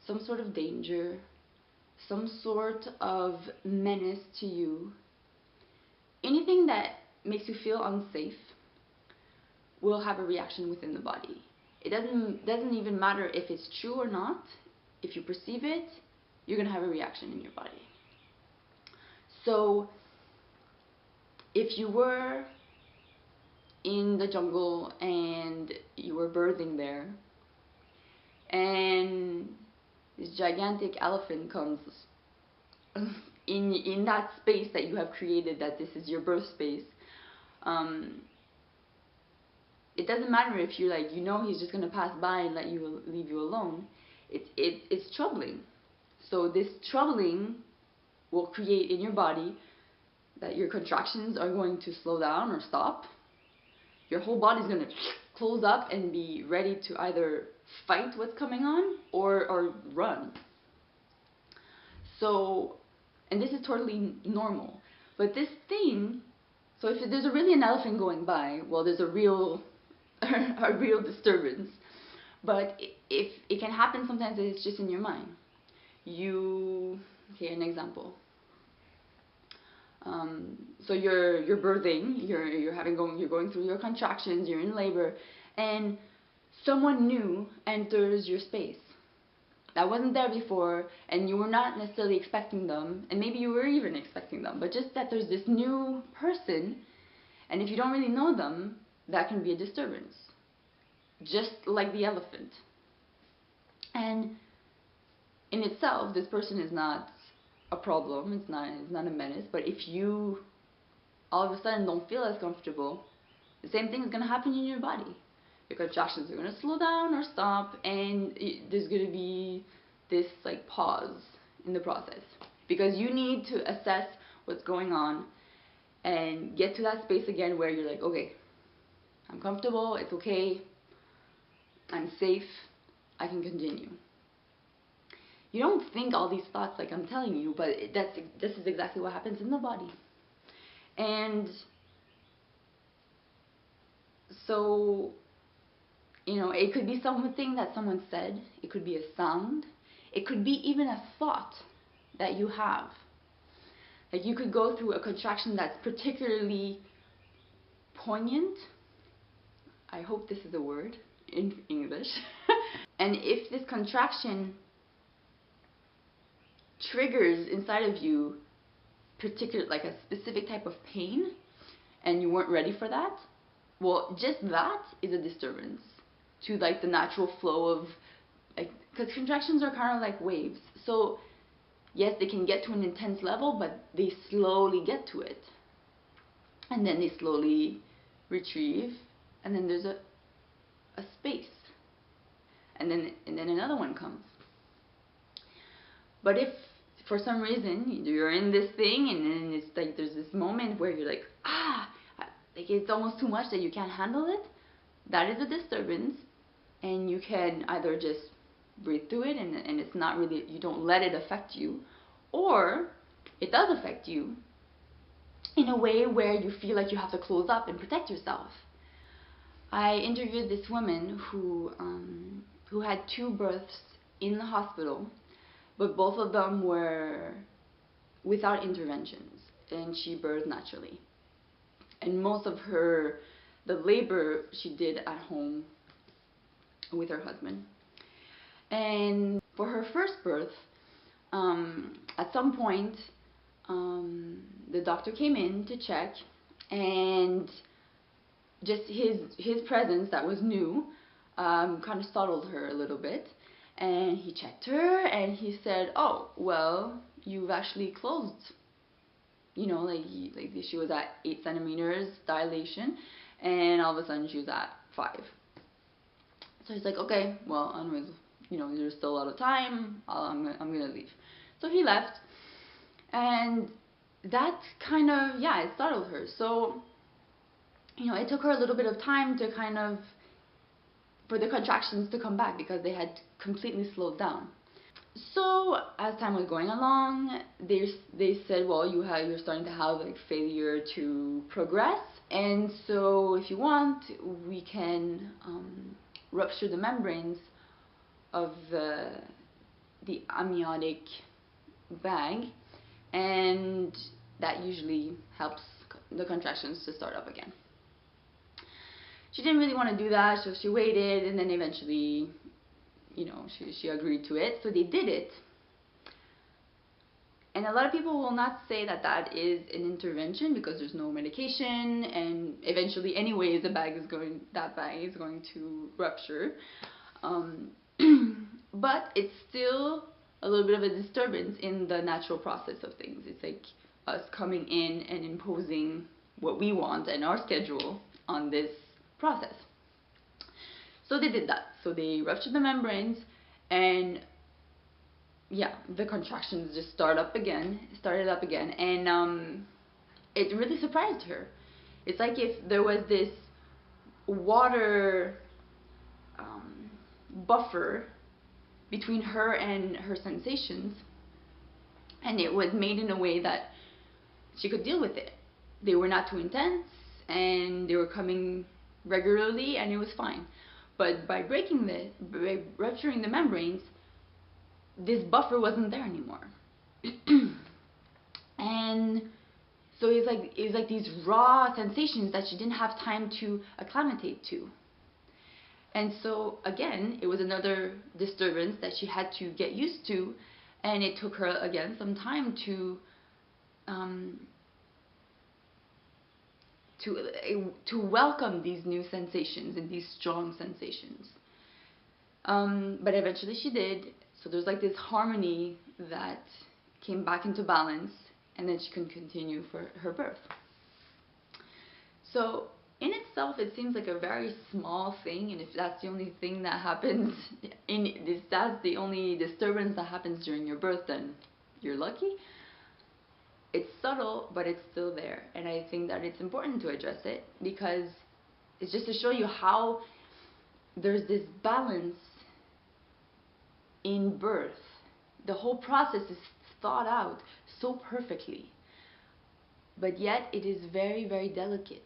some sort of danger, some sort of menace to you, anything that makes you feel unsafe will have a reaction within the body. It doesn't even matter if it's true or not. If you perceive it, you're going to have a reaction in your body. So if you were in the jungle and you were birthing there, and this gigantic elephant comes in that space that you have created, that this is your birth space, it doesn't matter if you're like, he's just gonna pass by and leave you alone. It's troubling. So this troubling will create in your body that your contractions are going to slow down or stop. Your whole body's gonna close up and be ready to either fight what's coming on or run. So, and this is totally normal. But this thing, so if there's really an elephant going by, well, there's a real disturbance. But if it can happen sometimes, it's just in your mind. Okay, an example. So you're birthing, you're going through your contractions, you're in labor, and someone new enters your space that wasn't there before, and you were not necessarily expecting them, and maybe you were even expecting them, but just that there's this new person, and if you don't really know them, that can be a disturbance, just like the elephant. And in itself, this person is not a problem, it's not a menace, but if you all of a sudden don't feel as comfortable, the same thing is going to happen in your body. Your contractions are going to slow down or stop, and there's going to be this like pause in the process, because you need to assess what's going on and get to that space again where you're like, okay, I'm comfortable, it's okay, I'm safe, I can continue. You don't think all these thoughts like I'm telling you, but this is exactly what happens in the body. And so, it could be something that someone said, it could be a sound, it could be even a thought that you have. Like you could go through a contraction that's particularly poignant. I hope this is a word in English. And if this contraction triggers inside of you like a specific type of pain, and you weren't ready for that, well, just that is a disturbance to like the natural flow of, like, because contractions are kind of like waves. So yes, they can get to an intense level, but they slowly get to it, and then they slowly retrieve, and then there's a space, and then another one comes. But if for some reason you're in this thing, and then it's like there's this moment where you're like, like it's almost too much that you can't handle it, that is a disturbance, and you can either just breathe through it, and it's not really, you don't let it affect you, or it does affect you in a way where you feel like you have to close up and protect yourself. I interviewed this woman who had 2 births in the hospital, but both of them were without interventions, and she birthed naturally. And most of the labor she did at home with her husband. And for her first birth, at some point, the doctor came in to check, and just his presence that was new kind of startled her a little bit. And he checked her, and he said, oh, well, you've actually closed. Like she was at 8 centimeters dilation, and all of a sudden she was at 5. So he's like, okay, well, anyways, there's still a lot of time, I'm gonna leave. So he left, and that kind of, it startled her. So, it took her a little bit of time to for the contractions to come back, because they had completely slowed down. So as time was going along, they said, well, you're starting to have like failure to progress, and so if you want, we can rupture the membranes of the the amniotic bag, and that usually helps the contractions to start up again. She didn't really want to do that, so she waited, and then eventually, she agreed to it, so they did it. And a lot of people will not say that that is an intervention because there's no medication, and eventually, anyways, that bag is going to rupture. But it's still a little bit of a disturbance in the natural process of things. It's like us coming in and imposing what we want and our schedule on this process. So they did that. So they ruptured the membranes, and yeah, the contractions just started up again, and it really surprised her. It's like if there was this water buffer between her and her sensations, and it was made in a way that she could deal with it. They were not too intense, and they were coming regularly, and it was fine. But by rupturing the membranes, this buffer wasn't there anymore. And so it was like these raw sensations that she didn't have time to acclimate to. And so again, it was another disturbance that she had to get used to, and it took her again some time to welcome these new sensations and these strong sensations. But eventually she did. So there's like this harmony that came back into balance, and then she could continue for her birth. So in itself, it seems like a very small thing, and if that's the only thing that happens that's the only disturbance that happens during your birth, then you're lucky. It's subtle, but it's still there, and I think that it's important to address it because it's just to show you how there's this balance in birth. The whole process is thought out so perfectly, but yet it is very, very delicate.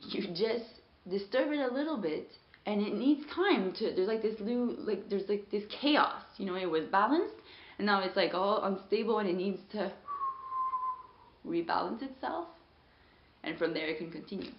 You just disturb it a little bit, and it needs time to. There's like this chaos. It was balanced, and now it's like all unstable, and it needs to rebalance itself, and from there it can continue.